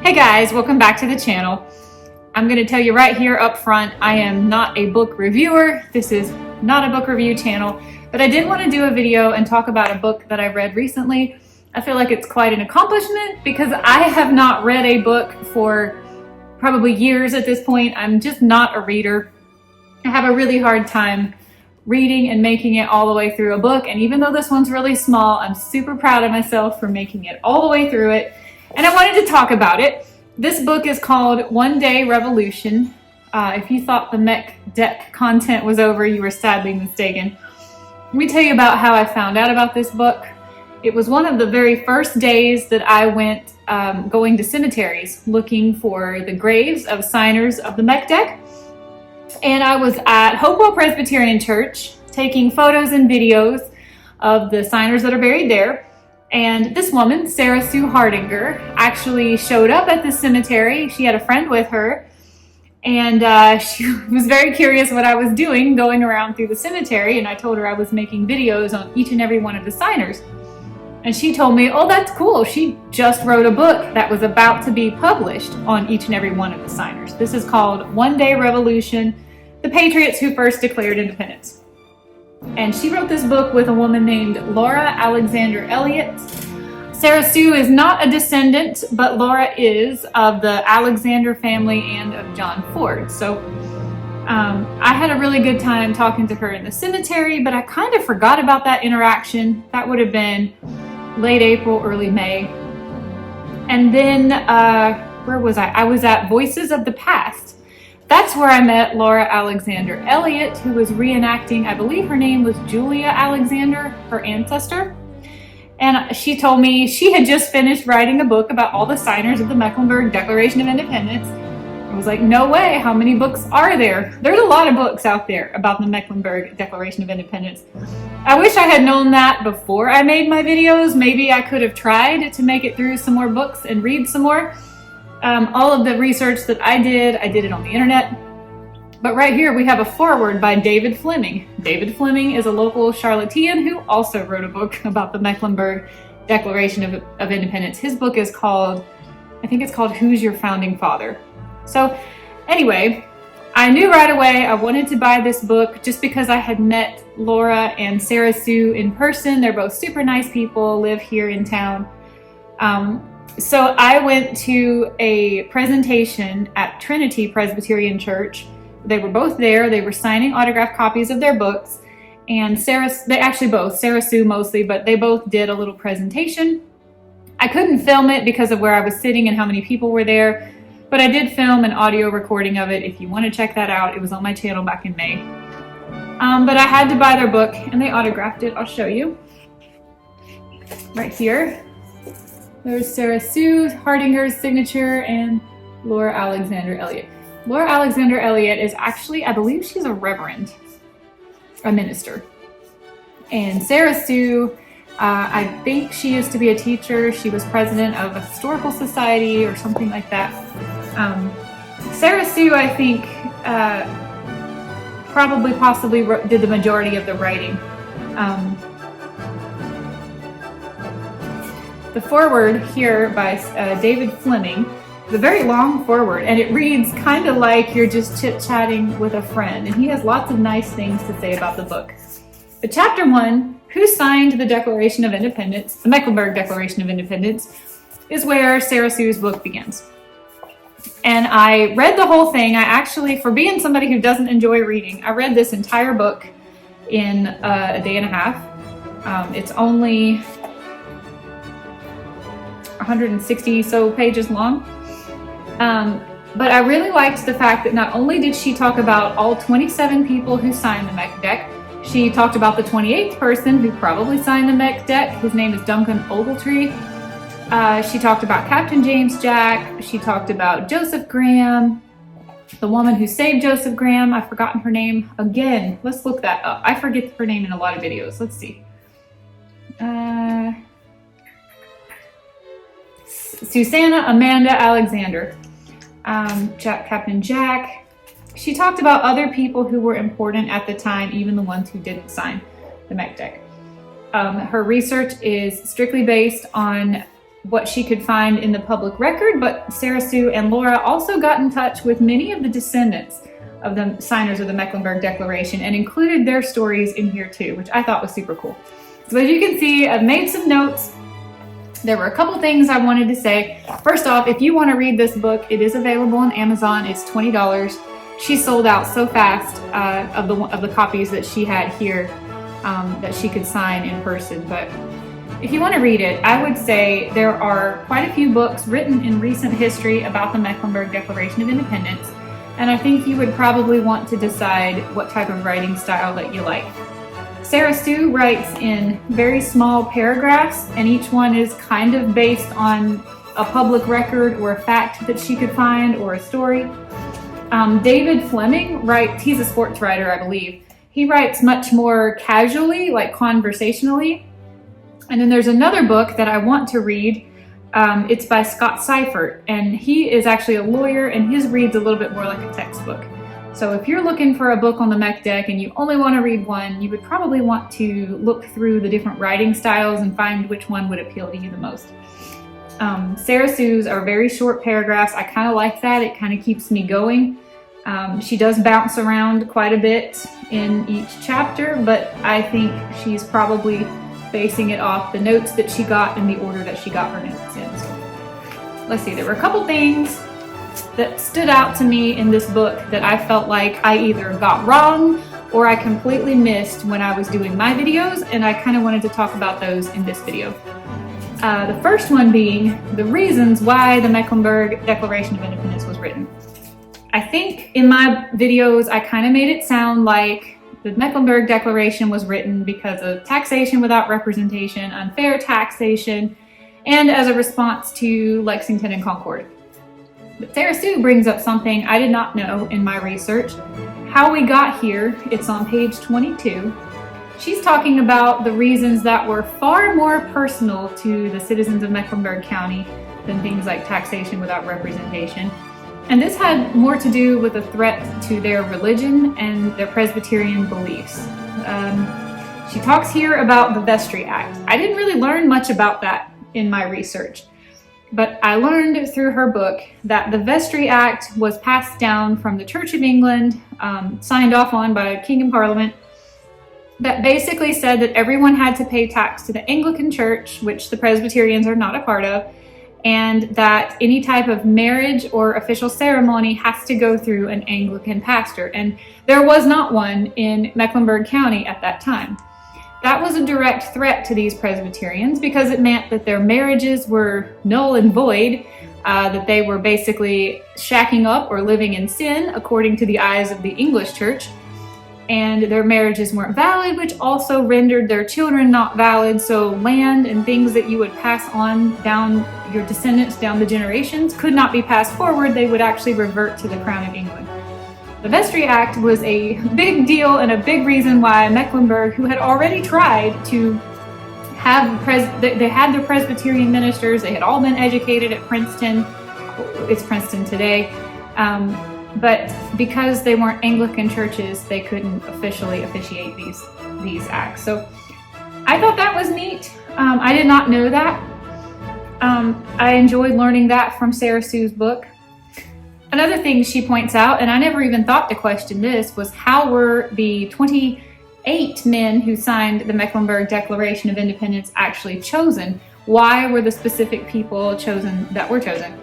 Hey guys, welcome back to the channel. I'm going to tell you right here up front, I am not a book reviewer. This is not a book review channel, but I did want to do a video and talk about a book that I read recently. I feel like it's quite an accomplishment because I have not read a book for probably years at this point. I'm just not a reader. I have a really hard time reading and making it all the way through a book, and even though this one's really small, I'm super proud of myself for making it all the way through it, and I wanted to talk about it. This book is called One Day Revolution. If you thought the mech deck content was over, you were sadly mistaken. Let me tell you about how I found out about this book. It was one of the very first days that I went going to cemeteries looking for the graves of signers of the mech deck. And I was at Hopewell Presbyterian Church taking photos and videos of the signers that are buried there. And this woman, Sarah Sue Harbinger, actually showed up at the cemetery. She had a friend with her, and she was very curious what I was doing going around through the cemetery. And I told her I was making videos on each and every one of the signers. And she told me, oh, that's cool. She just wrote a book that was about to be published on each and every one of the signers. This is called One Day Revolution, The Patriots Who First Declared Independence. And she wrote this book with a woman named Laura Alexander Elliot. Sarah Sue is not a descendant, but Laura is, of the Alexander family and of John Ford. So I had a really good time talking to her in the cemetery, but I kind of forgot about that interaction. That would have been late April, early May. And then, where was I? I was at Voices of the Past. That's where I met Laura Alexander Elliot, who was reenacting, I believe her name was Julia Alexander, her ancestor. And she told me she had just finished writing a book about all the signers of the Mecklenburg Declaration of Independence. I was like, no way, how many books are there? There's a lot of books out there about the Mecklenburg Declaration of Independence. I wish I had known that before I made my videos. Maybe I could have tried to make it through some more books and read some more. All of the research that I did it on the internet. But right here we have a foreword by David Fleming. David Fleming is a local Charlottean who also wrote a book about the Mecklenburg Declaration of Independence. His book is called, I think it's called Who's Your Founding Father? So anyway, I knew right away I wanted to buy this book just because I had met Laura and Sarah Sue in person. They're both super nice people, live here in town. So I went to a presentation at Trinity Presbyterian Church. They were both there. They were signing autographed copies of their books. And Sarah Sue mostly, but they both did a little presentation. I couldn't film it because of where I was sitting and how many people were there, but I did film an audio recording of it. If you want to check that out, it was on my channel back in May. But I had to buy their book and they autographed it. I'll show you. Right here. There's Sarah Sue Hardinger's signature and Laura Alexander Elliot. Laura Alexander Elliot is actually, I believe she's a reverend, a minister. And Sarah Sue, I think she used to be a teacher. She was president of a historical society or something like that. Sarah Sue, I think, possibly did the majority of the writing. The foreword here by David Fleming is a very long foreword, and it reads kind of like you're just chit-chatting with a friend, and he has lots of nice things to say about the book. But chapter 1, Who Signed the Declaration of Independence, the Mecklenburg Declaration of Independence, is where Sarah Sue's book begins. And I read the whole thing. I actually, for being somebody who doesn't enjoy reading, I read this entire book in a day and a half. It's only 160 so pages long. But I really liked the fact that not only did she talk about all 27 people who signed the mech deck, she talked about the 28th person who probably signed the mech deck. His name is Duncan Ogletree. She talked about Captain James Jack. She talked about Joseph Graham, the woman who saved Joseph Graham. I've forgotten her name again. Let's look that up. I forget her name in a lot of videos. Let's see. Susanna Amanda Alexander, Captain Jack. She talked about other people who were important at the time, even the ones who didn't sign the mech deck. Her research is strictly based on what she could find in the public record, but Sarah Sue and Laura also got in touch with many of the descendants of the signers of the Mecklenburg Declaration and included their stories in here too, which I thought was super cool. So as you can see, I've made some notes. There were a couple things I wanted to say. First off, if you want to read this book, it is available on Amazon. It's $20. She sold out so fast of the copies that she had here that she could sign in person. But if you want to read it, I would say there are quite a few books written in recent history about the Mecklenburg Declaration of Independence, and I think you would probably want to decide what type of writing style that you like. Sarah Sue writes in very small paragraphs, and each one is kind of based on a public record or a fact that she could find or a story. David Fleming writes, he's a sports writer, I believe. He writes much more casually, like conversationally. And then there's another book that I want to read. It's by Scott Seifert, and he is actually a lawyer, and his reads a little bit more like a textbook. So if you're looking for a book on the Mech Deck and you only want to read one, you would probably want to look through the different writing styles and find which one would appeal to you the most. Sarah Sue's are very short paragraphs. I kind of like that. It kind of keeps me going. She does bounce around quite a bit in each chapter, but I think she's probably basing it off the notes that she got in the order that she got her notes in. So let's see, there were a couple things that stood out to me in this book that I felt like I either got wrong or I completely missed when I was doing my videos, and I kind of wanted to talk about those in this video. The first one being the reasons why the Mecklenburg Declaration of Independence was written. I think in my videos I kind of made it sound like the Mecklenburg Declaration was written because of taxation without representation, unfair taxation, and as a response to Lexington and Concord. But Sarah Sue brings up something I did not know in my research. How we got here, it's on page 22. She's talking about the reasons that were far more personal to the citizens of Mecklenburg County than things like taxation without representation. And this had more to do with a threat to their religion and their Presbyterian beliefs. She talks here about the Vestry Act. I didn't really learn much about that in my research, but I learned through her book that the Vestry Act was passed down from the Church of England, signed off on by King and Parliament, that basically said that everyone had to pay tax to the Anglican Church, which the Presbyterians are not a part of, and that any type of marriage or official ceremony has to go through an Anglican pastor. And there was not one in Mecklenburg County at that time. That was a direct threat to these Presbyterians because it meant that their marriages were null and void, that they were basically shacking up or living in sin according to the eyes of the English church, and their marriages weren't valid, which also rendered their children not valid. So land and things that you would pass on down your descendants down the generations could not be passed forward. They would actually revert to the Crown of England. The Vestry Act was a big deal and a big reason why Mecklenburg, who had already tried to have, they had their Presbyterian ministers, they had all been educated at Princeton, it's Princeton today, but because they weren't Anglican churches, they couldn't officially officiate these acts. So I thought that was neat. I did not know that. I enjoyed learning that from Sarah Sue's book. Another thing she points out, and I never even thought to question this, was how were the 28 men who signed the Mecklenburg Declaration of Independence actually chosen? Why were the specific people chosen that were chosen?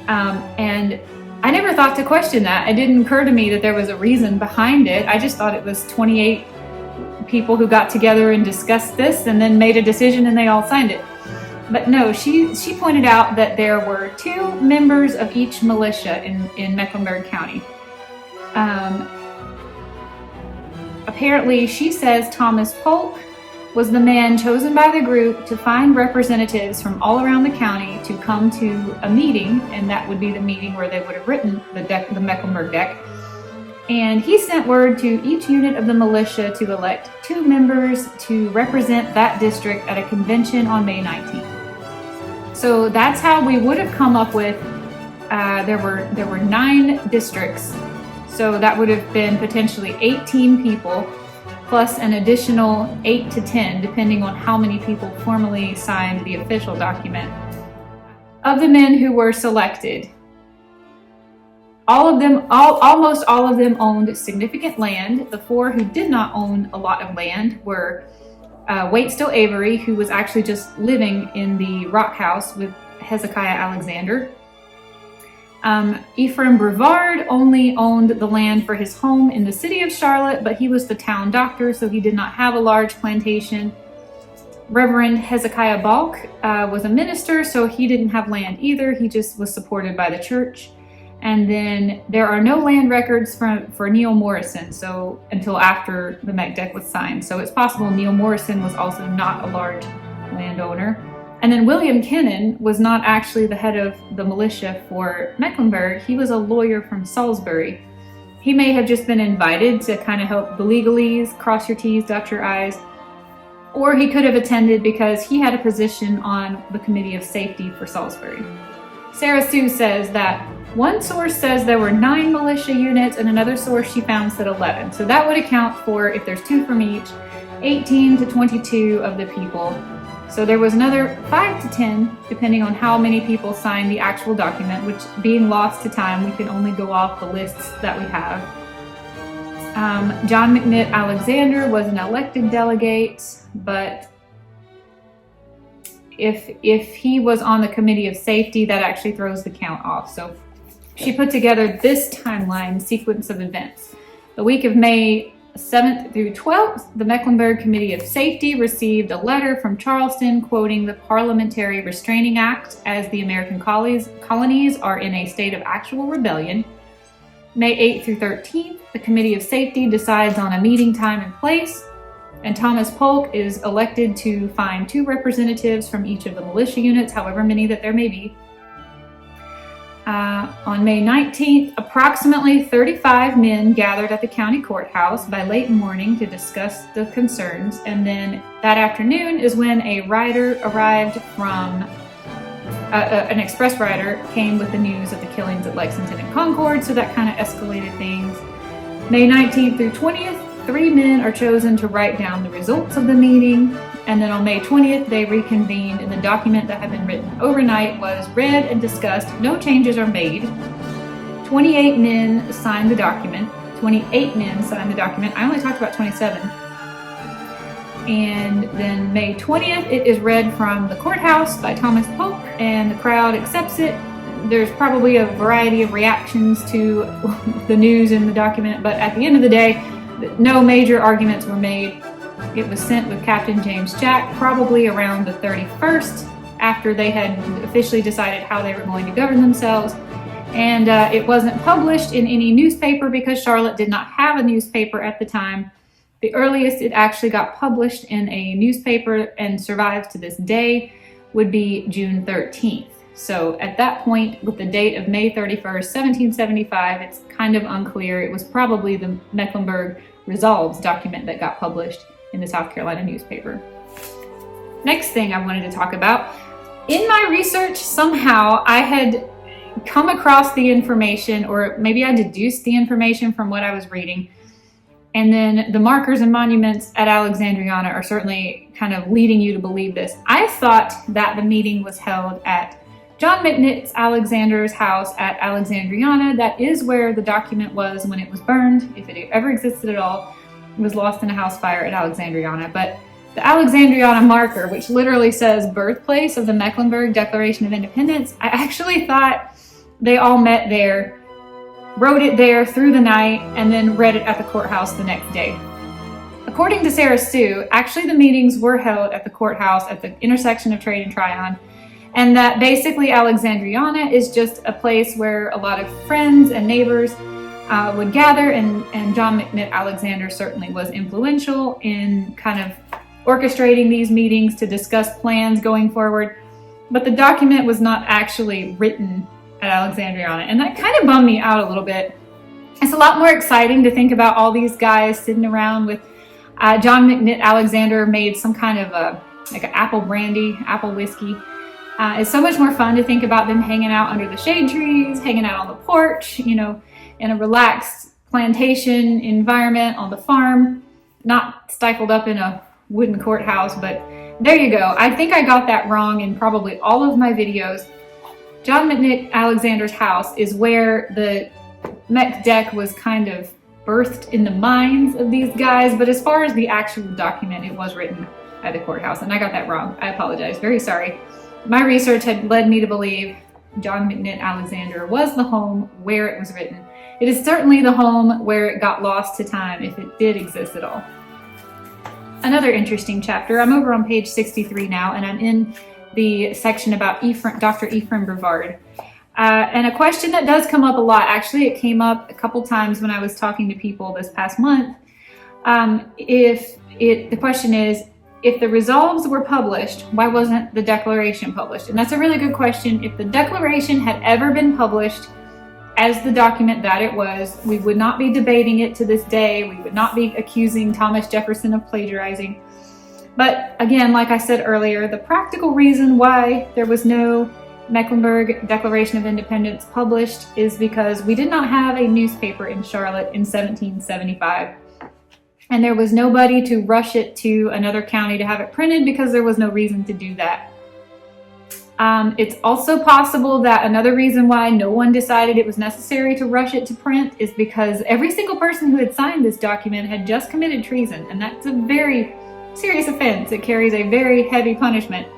And I never thought to question that. It didn't occur to me that there was a reason behind it. I just thought it was 28 people who got together and discussed this and then made a decision and they all signed it. But no, she pointed out that there were 2 members of each militia in Mecklenburg County. Apparently, she says Thomas Polk was the man chosen by the group to find representatives from all around the county to come to a meeting, and that would be the meeting where they would have written the Mecklenburg Deck. And he sent word to each unit of the militia to elect 2 members to represent that district at a convention on May 19th. So that's how we would have come up with, there were 9 districts, so that would have been potentially 18 people, plus an additional 8 to 10, depending on how many people formally signed the official document. Of the men who were selected, almost all of them owned significant land. The 4 who did not own a lot of land were Waitstill Avery, who was actually just living in the rock house with Hezekiah Alexander. Ephraim Brevard only owned the land for his home in the city of Charlotte, but he was the town doctor, so he did not have a large plantation. Reverend Hezekiah Balk was a minister, so he didn't have land either. He just was supported by the church. And then there are no land records for Neil Morrison, so until after the Meckdeck was signed. So it's possible Neil Morrison was also not a large landowner. And then William Kennan was not actually the head of the militia for Mecklenburg. He was a lawyer from Salisbury. He may have just been invited to kind of help the legalese, cross your T's, dot your I's. Or he could have attended because he had a position on the Committee of Safety for Salisbury. Sarah Sue says that one source says there were 9 militia units and another source she found said 11. So that would account for, if there's 2 from each, 18 to 22 of the people. So there was another 5 to 10, depending on how many people signed the actual document, which being lost to time, we can only go off the lists that we have. John McNitt Alexander was an elected delegate, but if he was on the Committee of Safety, that actually throws the count off. So she put together this timeline sequence of events. The week of May 7th through 12th, the Mecklenburg Committee of Safety received a letter from Charleston quoting the Parliamentary Restraining Act as the American colonies are in a state of actual rebellion. May 8th through 13th, the Committee of Safety decides on a meeting time and place, and Thomas Polk is elected to find 2 representatives from each of the militia units, however many that there may be. On May 19th, approximately 35 men gathered at the county courthouse by late morning to discuss the concerns, and then that afternoon is when a rider arrived from an express rider came with the news of the killings at Lexington and Concord, so that kind of escalated things. May 19th through 20th, 3 men are chosen to write down the results of the meeting, and then on May 20th, they reconvened, and the document that had been written overnight was read and discussed. No changes are made. 28 men signed the document. 28 men signed the document. I only talked about 27. And then May 20th, it is read from the courthouse by Thomas Polk, and the crowd accepts it. There's probably a variety of reactions to the news in the document, but at the end of the day, no major arguments were made. It was sent with Captain James Jack probably around the 31st, after they had officially decided how they were going to govern themselves. And it wasn't published in any newspaper because Charlotte did not have a newspaper at the time. The earliest it actually got published in a newspaper and survives to this day would be June 13th. So at that point, with the date of May 31st, 1775, it's kind of unclear. It was probably the Mecklenburg Resolves document that got published in the South Carolina newspaper. Next thing I wanted to talk about, in my research, somehow I had come across the information, or maybe I deduced the information from what I was reading. And then the markers and monuments at Alexandriana are certainly kind of leading you to believe this. I thought that the meeting was held at John McNitt Alexander's house at Alexandriana. That is where the document was when it was burned, if it ever existed at all. It was lost in a house fire at Alexandriana. But the Alexandriana marker, which literally says birthplace of the Mecklenburg Declaration of Independence, I actually thought they all met there, wrote it there through the night, and then read it at the courthouse the next day. According to Sarah Sue, actually the meetings were held at the courthouse at the intersection of Trade and Tryon, and that basically Alexandriana is just a place where a lot of friends and neighbors would gather, and John McNitt Alexander certainly was influential in kind of orchestrating these meetings to discuss plans going forward. But the document was not actually written at Alexandriana, and that kind of bummed me out a little bit. It's a lot more exciting to think about all these guys sitting around with John McNitt Alexander made some kind of like an apple brandy, apple whiskey. It's so much more fun to think about them hanging out under the shade trees, hanging out on the porch, you know, in a relaxed plantation environment on the farm, not stifled up in a wooden courthouse. But there you go. I think I got that wrong in probably all of my videos. John McNick Alexander's house is where the Mech Deck was kind of birthed in the minds of these guys, but as far as the actual document, it was written at the courthouse, and I got that wrong. I apologize, very sorry. My research had led me to believe John McNick Alexander was the home where it was written. It is certainly the home where it got lost to time, if it did exist at all. Another interesting chapter, I'm over on page 63 now, and I'm in the section about Dr. Ephraim Brevard. And a question that does come up a lot, actually it came up a couple times when I was talking to people this past month. The question is, if the resolves were published, why wasn't the Declaration published? And that's a really good question. If the Declaration had ever been published as the document that it was, we would not be debating it to this day. We would not be accusing Thomas Jefferson of plagiarizing. But again, like I said earlier, the practical reason why there was no Mecklenburg Declaration of Independence published is because we did not have a newspaper in Charlotte in 1775. And there was nobody to rush it to another county to have it printed because there was no reason to do that. It's also possible that another reason why no one decided it was necessary to rush it to print is because every single person who had signed this document had just committed treason, and that's a very serious offense. It carries a very heavy punishment.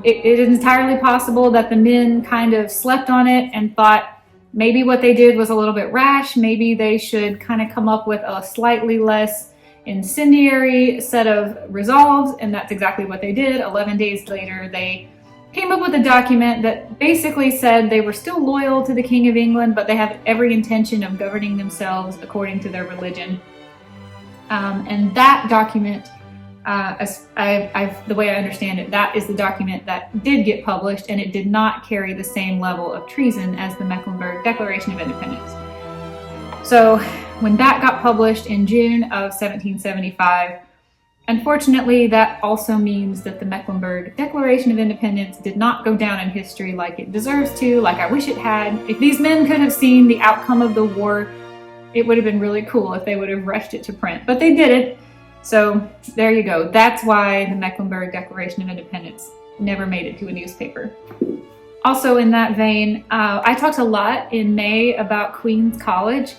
It is entirely possible that the men kind of slept on it and thought maybe what they did was a little bit rash. Maybe they should kind of come up with a slightly less incendiary set of resolves, and that's exactly what they did. 11 days later, they came up with a document that basically said they were still loyal to the King of England, but they have every intention of governing themselves according to their religion. And that document, the way I understand it, that is the document that did get published, and it did not carry the same level of treason as the Mecklenburg Declaration of Independence. So when that got published in June of 1775, unfortunately, that also means that the Mecklenburg Declaration of Independence did not go down in history like it deserves to, like I wish it had. If these men could have seen the outcome of the war, it would have been really cool if they would have rushed it to print, but they didn't. So there you go. That's why the Mecklenburg Declaration of Independence never made it to a newspaper. Also in that vein, I talked a lot in May about Queen's College,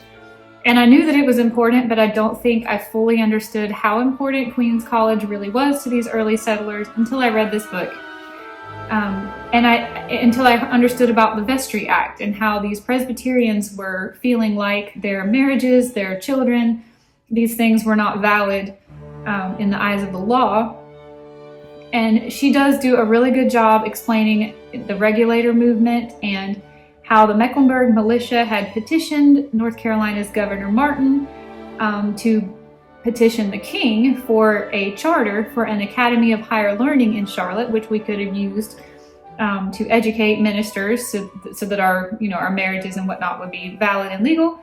and I knew that it was important, but I don't think I fully understood how important Queen's College really was to these early settlers until I read this book. Until I understood about the Vestry Act and how these Presbyterians were feeling like their marriages, their children, these things were not valid in the eyes of the law. And she does do a really good job explaining the regulator movement and how the Mecklenburg militia had petitioned North Carolina's Governor Martin to petition the king for a charter for an Academy of Higher Learning in Charlotte, which we could have used to educate ministers so that our marriages and whatnot would be valid and legal.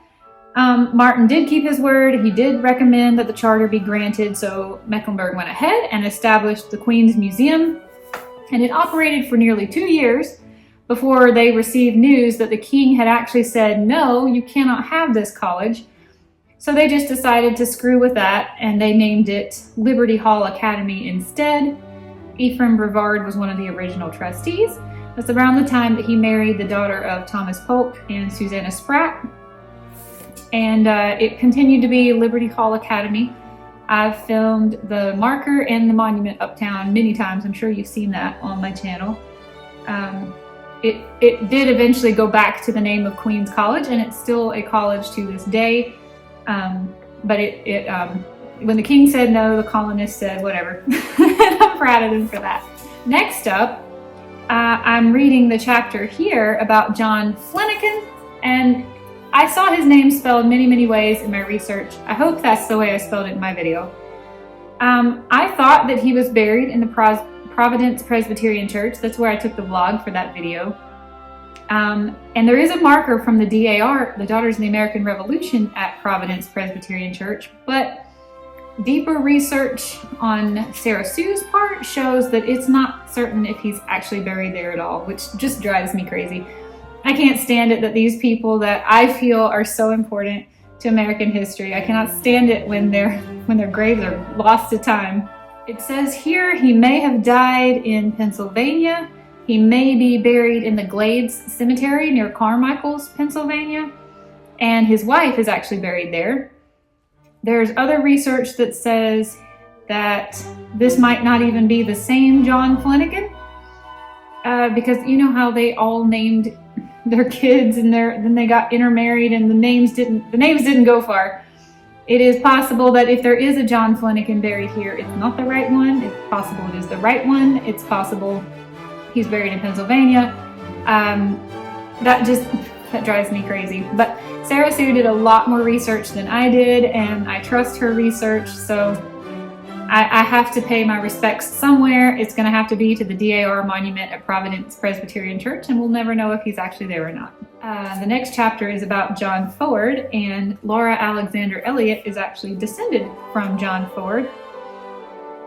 Martin did keep his word. He did recommend that the charter be granted, so Mecklenburg went ahead and established the Queen's Museum, and it operated for nearly 2 years before they received news that the king had actually said, no, you cannot have this college. So they just decided to screw with that, and they named it Liberty Hall Academy instead. Ephraim Brevard was one of the original trustees. That's around the time that he married the daughter of Thomas Polk and Susanna Spratt. And it continued to be Liberty Hall Academy. I've filmed the marker and the monument uptown many times. I'm sure you've seen that on my channel. It did eventually go back to the name of Queen's College, and it's still a college to this day. But when the king said no, the colonists said whatever. And I'm proud of them for that. Next up, I'm reading the chapter here about John Flanagan, and I saw his name spelled many, many ways in my research. I hope that's the way I spelled it in my video. I thought that he was buried in the Providence Presbyterian Church. That's where I took the vlog for that video. And there is a marker from the DAR, the Daughters of the American Revolution, at Providence Presbyterian Church, but deeper research on Sarah Sue's part shows that it's not certain if he's actually buried there at all, which just drives me crazy. I can't stand it that these people that I feel are so important to American history, I cannot stand it when their graves are lost to time. It says here he may have died in Pennsylvania, He may be buried in the Glades Cemetery near Carmichael's, Pennsylvania, and his wife is actually buried there. There's other research that says that this might not even be the same John Flanagan, because you know how they all named their kids and then they got intermarried and the names didn't go far. It is possible that if there is a John Flanagan buried here, it's not the right one. It's possible it is the right one. It's possible he's buried in Pennsylvania. That drives me crazy. But Sarah Sue did a lot more research than I did, and I trust her research, so I have to pay my respects somewhere. It's going to have to be to the DAR monument at Providence Presbyterian Church, and we'll never know if he's actually there or not. The next chapter is about John Ford, and Laura Alexander Elliot is actually descended from John Ford.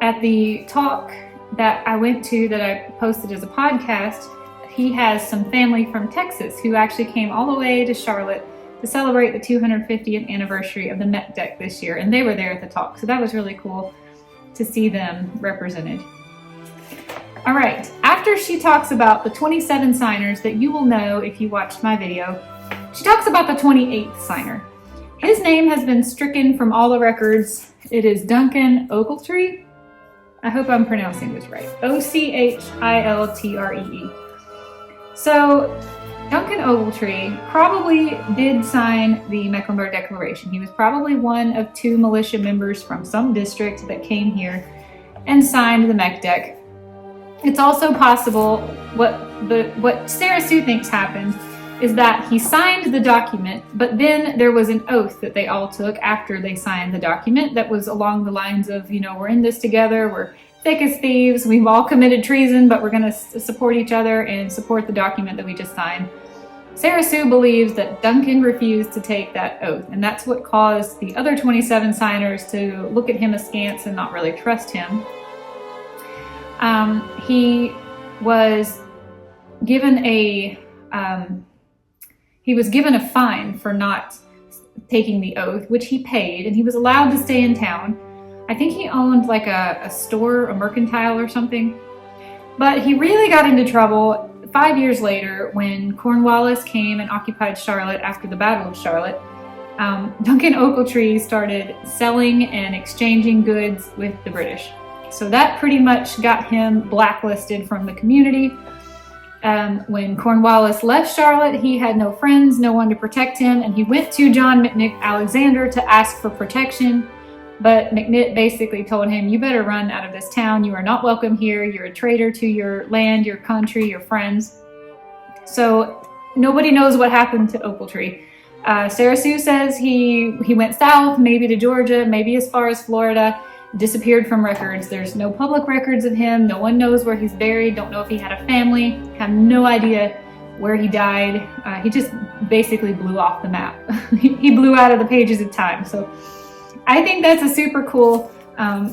At the talk that I went to that I posted as a podcast, he has some family from Texas who actually came all the way to Charlotte to celebrate the 250th anniversary of the Met Deck this year, and they were there at the talk, so that was really cool to see them represented. All right, after she talks about the 27 signers that you will know if you watched my video, she talks about the 28th signer. His name has been stricken from all the records. It is Duncan Ogletree. I hope I'm pronouncing this right. Ochiltree. So Duncan Ogletree probably did sign the Mecklenburg Declaration. He was probably one of 2 militia members from some district that came here and signed the Mech Deck. It's also possible what Sarah Sue thinks happened is that he signed the document, but then there was an oath that they all took after they signed the document that was along the lines of, you know, we're in this together, we're thick as thieves, we've all committed treason, but we're going to support each other and support the document that we just signed. Sarah Sue believes that Duncan refused to take that oath, and that's what caused the other 27 signers to look at him askance and not really trust him. He was given a fine for not taking the oath, which he paid, and he was allowed to stay in town. I think he owned like a store, a mercantile or something. But he really got into trouble 5 years later when Cornwallis came and occupied Charlotte after the Battle of Charlotte. Duncan Ogletree started selling and exchanging goods with the British. So that pretty much got him blacklisted from the community. When Cornwallis left Charlotte, he had no friends, no one to protect him, and he went to John McNitt Alexander to ask for protection. But McNitt basically told him, you better run out of this town. You are not welcome here. You're a traitor to your land, your country, your friends. So nobody knows what happened to Ogletree. Sarah Sue says he went south, maybe to Georgia, maybe as far as Florida, disappeared from records. There's no public records of him. No one knows where he's buried. Don't know if he had a family. Have no idea where he died. He just basically blew off the map. He blew out of the pages of time. So I think that's a super cool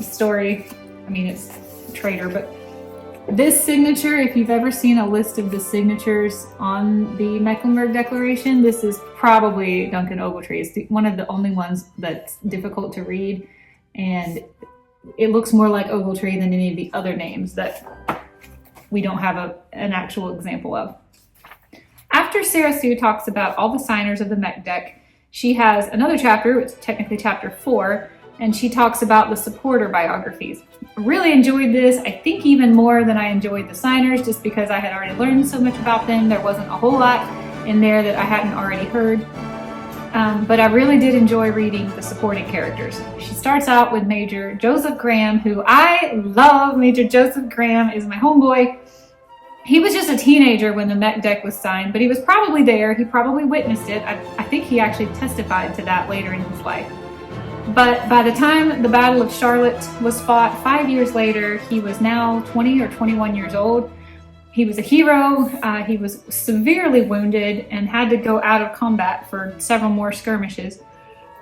story. I mean, it's a traitor, but this signature, if you've ever seen a list of the signatures on the Mecklenburg Declaration, this is probably Duncan Ogletree. It's one of the only ones that's difficult to read, and it looks more like Ogletree than any of the other names that we don't have an actual example of. After Sarah Sue talks about all the signers of the Mech Deck, she has another chapter, it's technically chapter 4, and she talks about the supporter biographies. I really enjoyed this, I think even more than I enjoyed the signers, just because I had already learned so much about them. There wasn't a whole lot in there that I hadn't already heard. But I really did enjoy reading the supporting characters. She starts out with Major Joseph Graham, who I love. Major Joseph Graham is my homeboy. He was just a teenager when the Mech Deck was signed, but he was probably there. He probably witnessed it. I think he actually testified to that later in his life. But by the time the Battle of Charlotte was fought 5 years later, he was now 20 or 21 years old. He was a hero. He was severely wounded and had to go out of combat for several more skirmishes.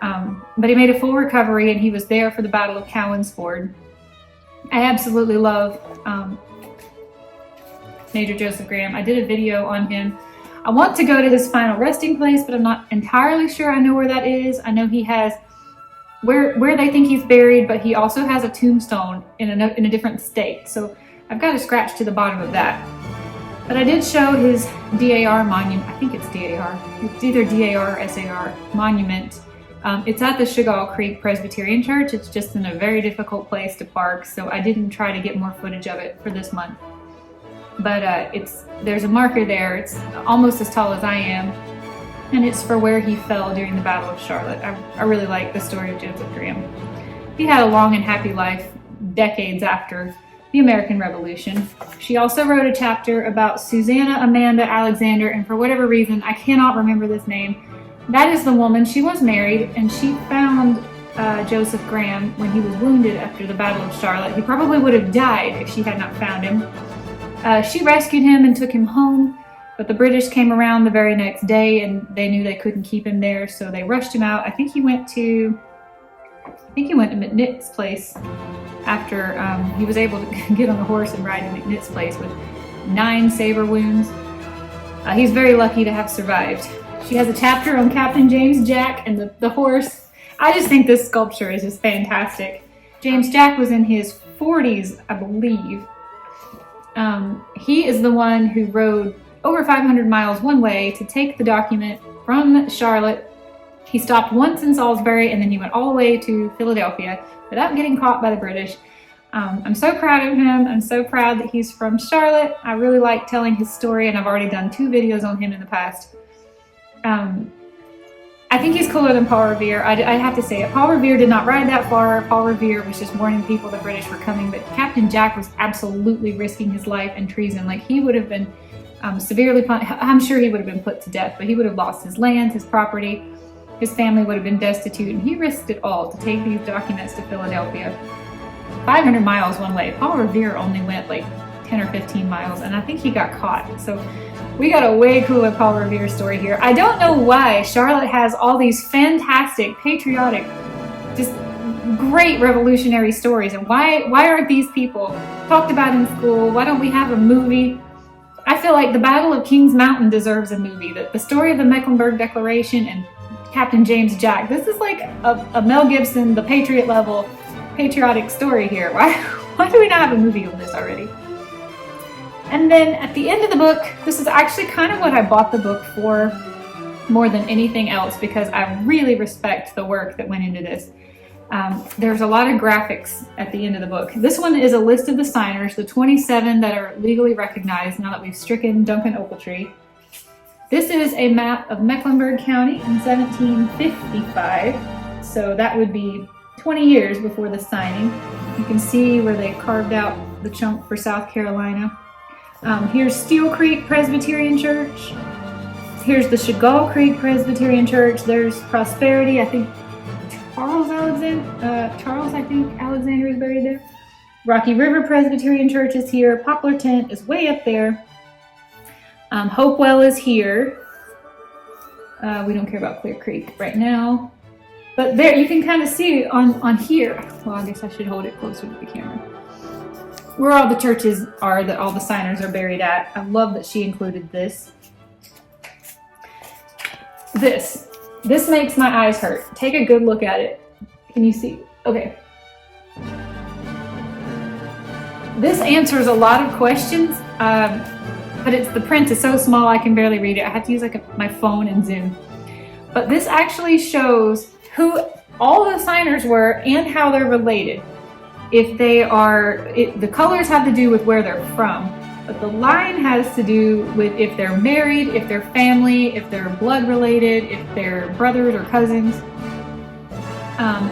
But he made a full recovery, and he was there for the Battle of Cowan's Ford. I absolutely love Major Joseph Graham. I did a video on him. I want to go to his final resting place, but I'm not entirely sure I know where that is. I know he has where they think he's buried, but he also has a tombstone in a different state. So I've got to scratch to the bottom of that. But I did show his DAR monument. I think it's DAR. It's either DAR or SAR monument. It's at the Chagall Creek Presbyterian Church. It's just in a very difficult place to park, so I didn't try to get more footage of it for this month. But there's a marker there. It's almost as tall as I am, and it's for where he fell during the Battle of Charlotte. I really like the story of Joseph Graham. He had a long and happy life decades after the American Revolution. She also wrote a chapter about Susanna Amanda Alexander, and for whatever reason, I cannot remember this name. That is the woman. She was married, and she found Joseph Graham when he was wounded after the Battle of Charlotte. He probably would have died if she had not found him. She rescued him and took him home, but the British came around the very next day, and they knew they couldn't keep him there, so they rushed him out. I think he went to McNitt's place after he was able to get on the horse and ride to McNitt's place with 9 saber wounds. He's very lucky to have survived. She has a chapter on Captain James Jack and the horse. I just think this sculpture is just fantastic. James Jack was in his 40s, I believe. He is the one who rode over 500 miles one way to take the document from Charlotte. He stopped once in Salisbury, and then he went all the way to Philadelphia without getting caught by the British. I'm so proud of him. I'm so proud that he's from Charlotte. I really like telling his story, and I've already done 2 videos on him in the past. I think he's cooler than Paul Revere. I have to say it. Paul Revere did not ride that far. Paul Revere was just warning people the British were coming, but Captain Jack was absolutely risking his life and treason. Like, he would have been severely punished. I'm sure he would have been put to death, but he would have lost his land, his property. His family would have been destitute, and he risked it all to take these documents to Philadelphia. 500 miles one way. Paul Revere only went like 10 or 15 miles, and I think he got caught. So we got a way cooler Paul Revere story here. I don't know why Charlotte has all these fantastic, patriotic, just great revolutionary stories, and why aren't these people talked about in school? Why don't we have a movie? I feel like the Battle of Kings Mountain deserves a movie. The story of the Mecklenburg Declaration and Captain James Jack. This is like a Mel Gibson, the Patriot level, patriotic story here. Why do we not have a movie on this already? And then at the end of the book, this is actually kind of what I bought the book for more than anything else, because I really respect the work that went into this. There's a lot of graphics at the end of the book. This one is a list of the signers, the 27 that are legally recognized now that we've stricken Duncan Ochiltree. This is a map of Mecklenburg County in 1755, so that would be 20 years before the signing. You can see where they carved out the chunk for South Carolina. Here's Steel Creek Presbyterian Church. Here's the Chagall Creek Presbyterian Church. There's Prosperity. I think Charles Alexander is buried there. Rocky River Presbyterian Church is here. Poplar Tent is way up there. Hopewell is here. We don't care about Clear Creek right now. But there, you can kind of see on here. Well, I guess I should hold it closer to the camera. Where all the churches are that all the signers are buried at. I love that she included this. This makes my eyes hurt. Take a good look at it. Can you see? Okay. This answers a lot of questions, but the print is so small I can barely read it. I have to use my phone and zoom. But this actually shows who all the signers were and how they're related. If they are, the colors have to do with where they're from, but the line has to do with if they're married, if they're family, if they're blood related, if they're brothers or cousins.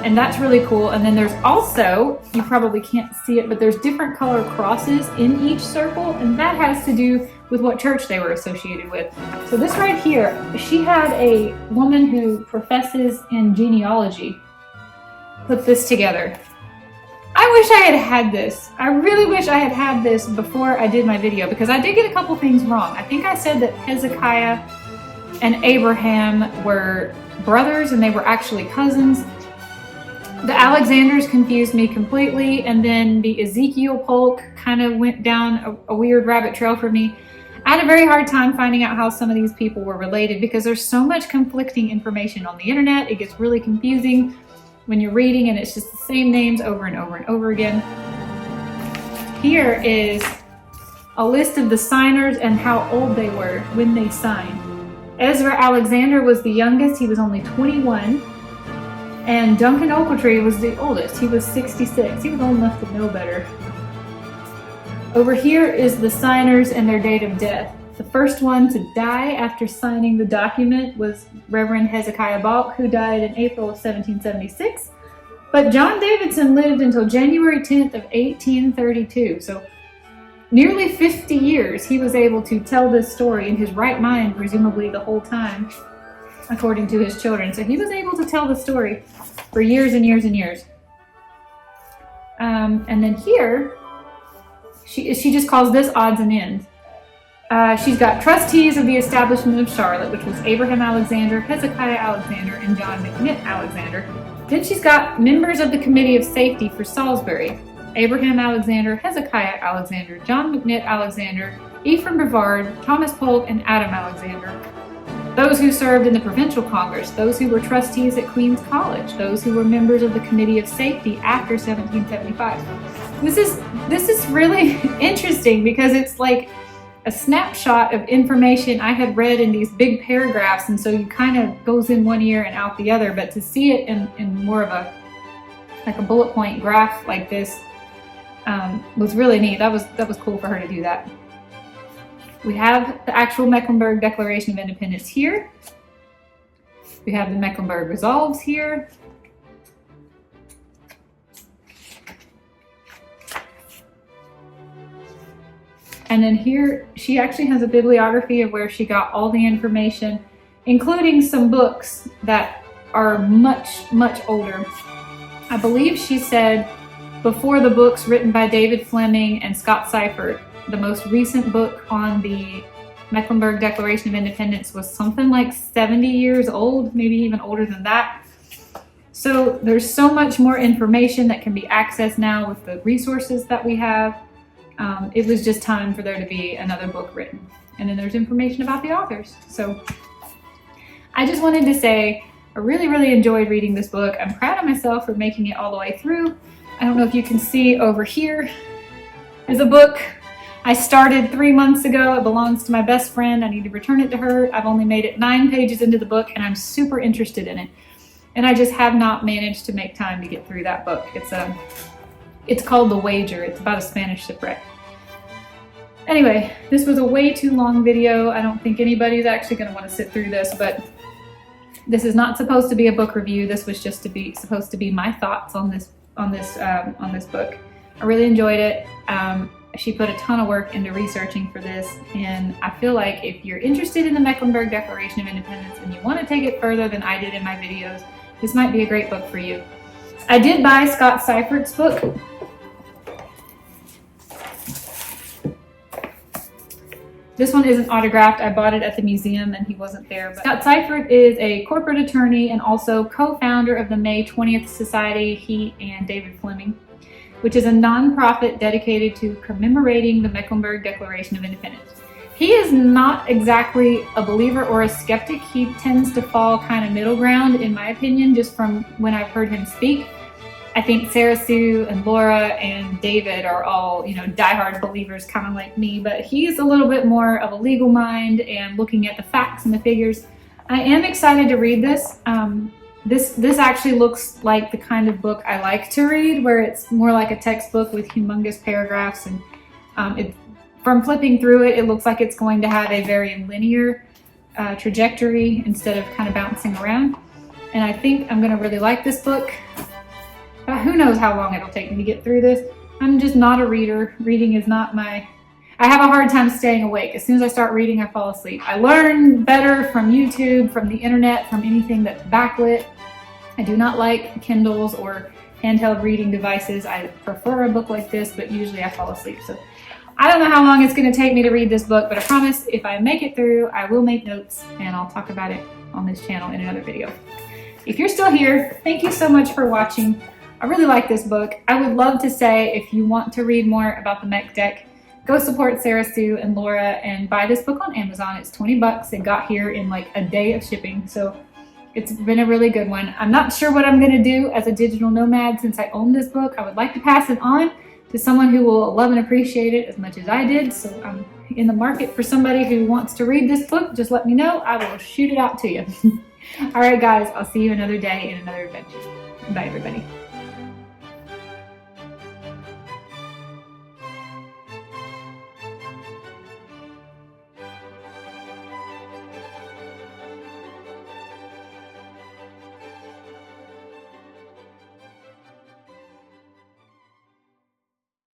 And that's really cool. And then there's also, you probably can't see it, but there's different color crosses in each circle, and that has to do with what church they were associated with. So this right here, she had a woman who professes in genealogy put this together. I wish I had had this. I really wish I had had this before I did my video, because I did get a couple things wrong. I think I said that Hezekiah and Abraham were brothers and they were actually cousins. The Alexanders confused me completely, and then the Ezekiel Polk kind of went down a weird rabbit trail for me. I had a very hard time finding out how some of these people were related because there's so much conflicting information on the internet. It gets really confusing when you're reading and it's just the same names over and over and over again. Here is a list of the signers and how old they were when they signed. Ezra Alexander was the youngest, he was only 21. And Duncan Ochiltree was the oldest, he was 66. He was old enough to know better. Over here is the signers and their date of death. The first one to die after signing the document was Reverend Hezekiah Balk, who died in April of 1776. But John Davidson lived until January 10th of 1832. So nearly 50 years he was able to tell this story in his right mind, presumably the whole time, according to his children. So he was able to tell the story for years and years and years. And then here, she just calls this odds and ends. She's got trustees of the establishment of Charlotte, which was Abraham Alexander, Hezekiah Alexander, and John McNitt Alexander. Then she's got members of the Committee of Safety for Salisbury, Abraham Alexander, Hezekiah Alexander, John McNitt Alexander, Ephraim Brevard, Thomas Polk, and Adam Alexander. Those who served in the Provincial Congress, those who were trustees at Queen's College, those who were members of the Committee of Safety after 1775. This is really interesting because it's like a snapshot of information I had read in these big paragraphs, and so you kind of goes in one ear and out the other, but to see it in more of a bullet point graph like this was really neat. That was cool for her to do that. We have the actual Mecklenburg Declaration of Independence here. We have the Mecklenburg Resolves here. And then here, she actually has a bibliography of where she got all the information, including some books that are much, much older. I believe she said before the books written by David Fleming and Scott Seifert, the most recent book on the Mecklenburg Declaration of Independence was something like 70 years old, maybe even older than that. So there's so much more information that can be accessed now with the resources that we have. It was just time for there to be another book written. And then there's information about the authors. So I just wanted to say I really, really enjoyed reading this book. I'm proud of myself for making it all the way through. I don't know if you can see over here is a book I started 3 months ago. It belongs to my best friend. I need to return it to her. I've only made it 9 pages into the book and I'm super interested in it. And I just have not managed to make time to get through that book. It's called The Wager. It's about a Spanish shipwreck. Anyway, this was a way too long video. I don't think anybody's actually going to want to sit through this, but this is not supposed to be a book review. This was just supposed to be my thoughts on this book. I really enjoyed it. She put a ton of work into researching for this, and I feel like if you're interested in the Mecklenburg Declaration of Independence and you want to take it further than I did in my videos, this might be a great book for you. I did buy Scott Seifert's book. This one isn't autographed. I bought it at the museum and he wasn't there. But Scott Seifert is a corporate attorney and also co-founder of the May 20th Society, he and David Fleming, which is a nonprofit dedicated to commemorating the Mecklenburg Declaration of Independence. He is not exactly a believer or a skeptic. He tends to fall kind of middle ground, in my opinion, just from when I've heard him speak. I think Sarah Sue and Laura and David are all, diehard believers, kind of like me, but he's a little bit more of a legal mind and looking at the facts and the figures. I am excited to read this. This actually looks like the kind of book I like to read, where it's more like a textbook with humongous paragraphs, and from flipping through it, it looks like it's going to have a very linear trajectory instead of kind of bouncing around. And I think I'm going to really like this book. But who knows how long it'll take me to get through this. I'm just not a reader. Reading is not I have a hard time staying awake. As soon as I start reading, I fall asleep. I learn better from YouTube, from the internet, from anything that's backlit. I do not like Kindles or handheld reading devices. I prefer a book like this, but usually I fall asleep. So I don't know how long it's going to take me to read this book, but I promise if I make it through, I will make notes and I'll talk about it on this channel in another video. If you're still here, thank you so much for watching. I really like this book. I would love to say if you want to read more about the Mech Deck, go support Sarah Sue and Laura and buy this book on Amazon. It's 20 bucks. It got here in like a day of shipping, so it's been a really good one. I'm not sure what I'm going to do as a digital nomad since I own this book. I would like to pass it on to someone who will love and appreciate it as much as I did. So I'm in the market for somebody who wants to read this book. Just let me know. I will shoot it out to you. All right, guys, I'll see you another day in another adventure. Bye, everybody.